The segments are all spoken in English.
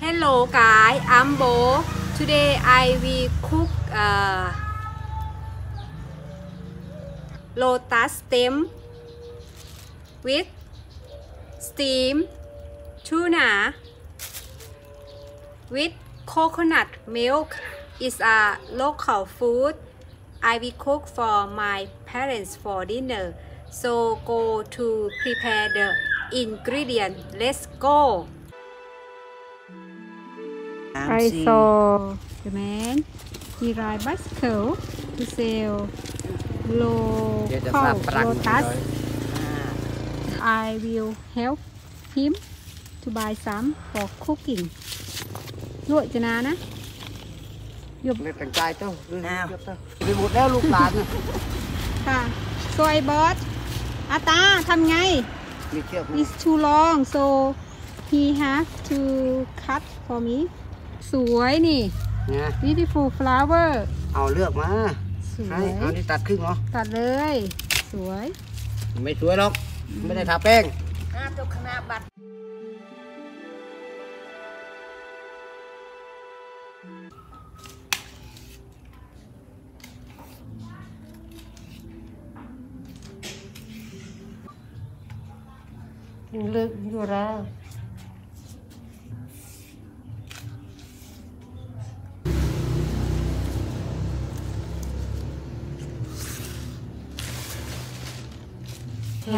Hello guys, I'm Bo. Today I will cook lotus stem with steamed tuna with coconut milk. It's a local food. I will cook for my parents for dinner. So go to prepare the ingredient. Let's go. I saw the man. He ride bicycle to sell lotus. I will help him to buy some for cooking. ลวกจะนานนะหยุด ไม่แต่งกายเจ้าไปหมดแล้วลูกหลานค่ะ so I bought อาตาทำไง มีเชือก it's too long so he have to cut for me สวยนี่ beautiful flower เอาเลือกมาสวย เอาที่ตัดครึ่งเหรอตัดเลยสวย ไม่สวยหรอกไม่ได้ทาแป้งตกขนาดบัตรเลิกอยู่แล้ว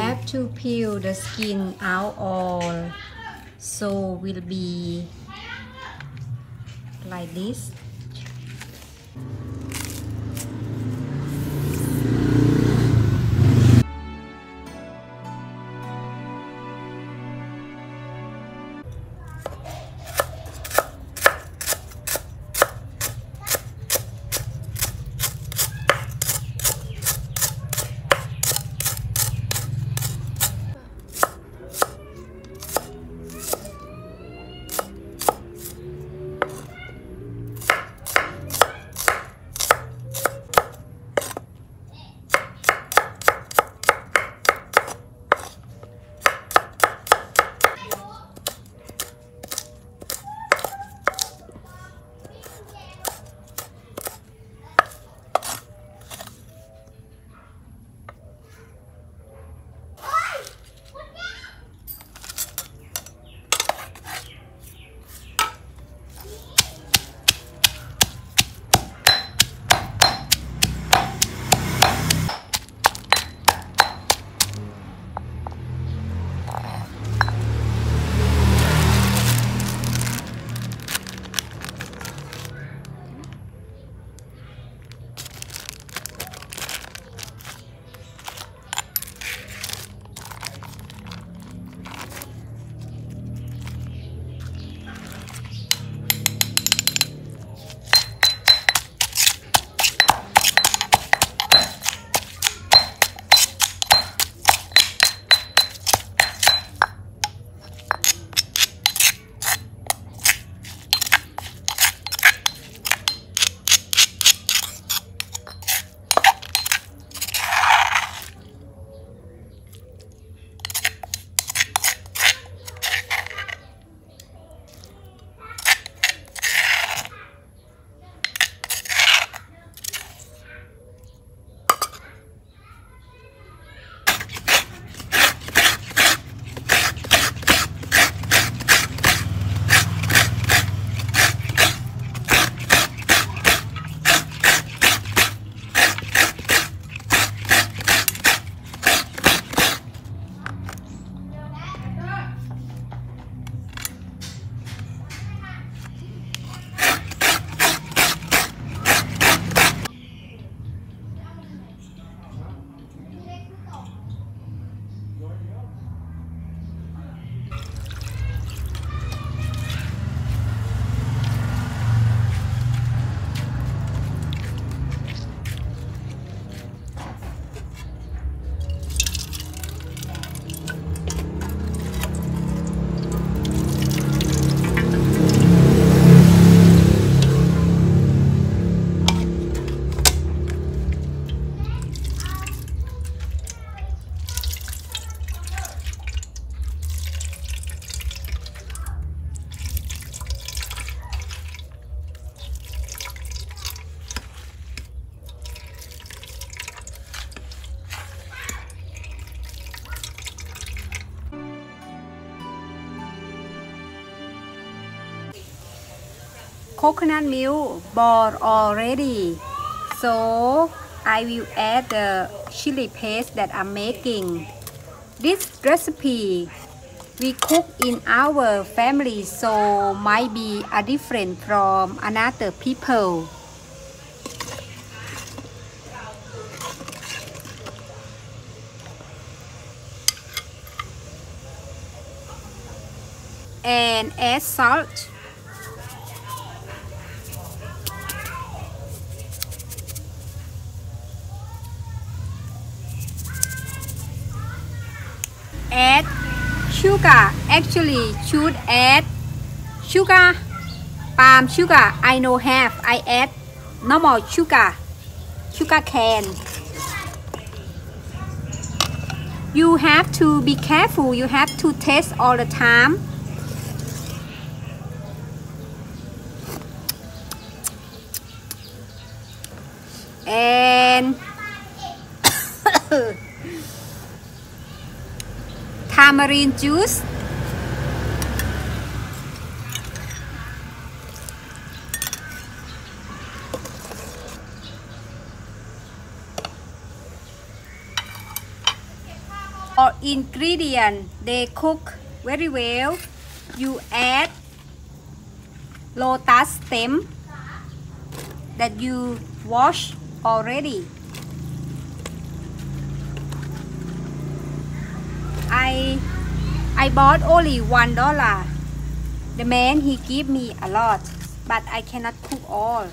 Have to peel the skin out all so will be like this. coconut milk boiled already, so I will add the chili paste that I'm making. This recipe we cook in our family, so might be a different from another people. And add salt. Add sugar. Actually should add sugar, palm sugar. I know have. I add normal sugar cane. You have to be careful. You have to taste all the time. And tamarind juice. Or ingredient they cook very well. You add lotus stem that you wash already. I bought only $1. The man he give me a lot, but I cannot cook all.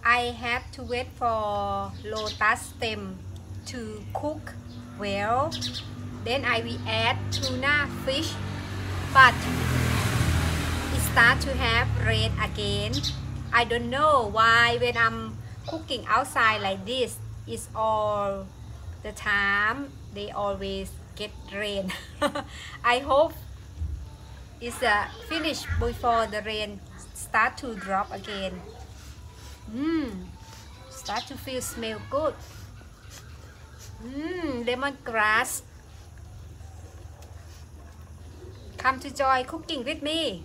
I have to wait for lotus stem to cook well. Then I will add tuna fish, but it start to have red again. I don't know why when I'm cooking outside like this, it's all the time they always get rain. I hope it's finished before the rain start to drop again. Start to feel smell good. Lemongrass. Come to join cooking with me.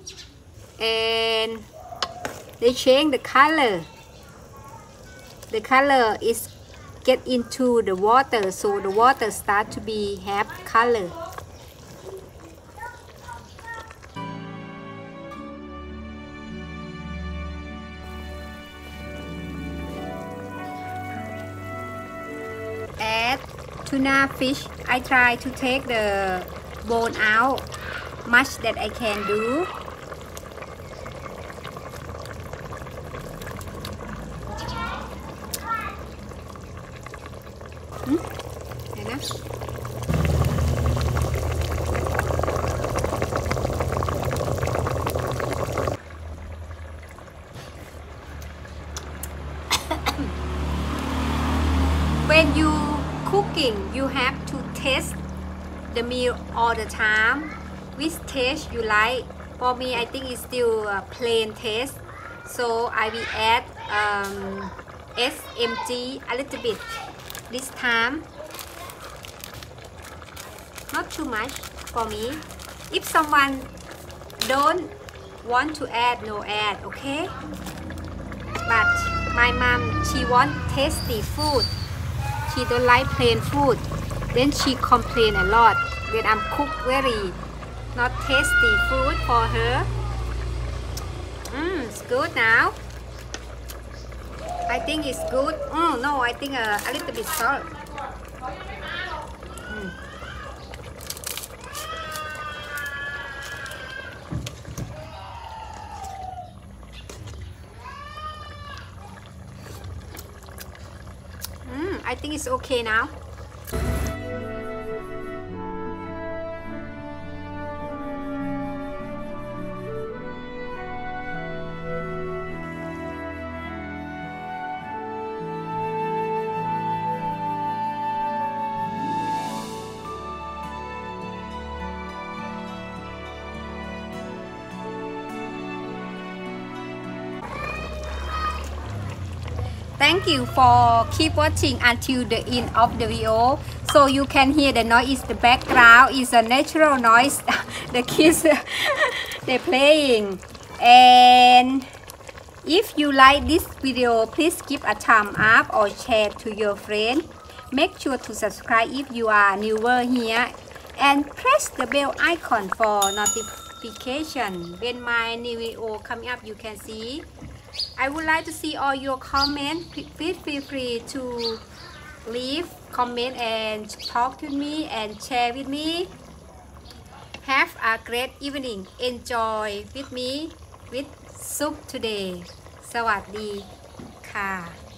And they change the color. The color is get into the water, so the water start to be have color. Add tuna fish. I try to take the bone out much that I can do. When you cooking, you have to taste the meal all the time. Which taste you like? For me, I think it's still a plain taste, so I will add SMG a little bit this time. Not too much for me. If someone don't want to add, no add, okay? But my mom, she want tasty food. She don't like plain food. Then she complain a lot when I'm cook very not tasty food for her. It's good now. I think it's good. No, I think a little bit salt. I think it's okay now. thank you for keep watching until the end of the video. So you can hear the noise is the background is a natural noise. The kids they playing. And if you like this video, please give a thumb up or share to your friend. Make sure to subscribe if you are newer here and press the bell icon for notification. When my new video coming up, you can see. I would like to see all your comments. Please feel free to leave comment and talk to me and share with me. Have a great evening. Enjoy with me with soup today. สวัสดีค่ะ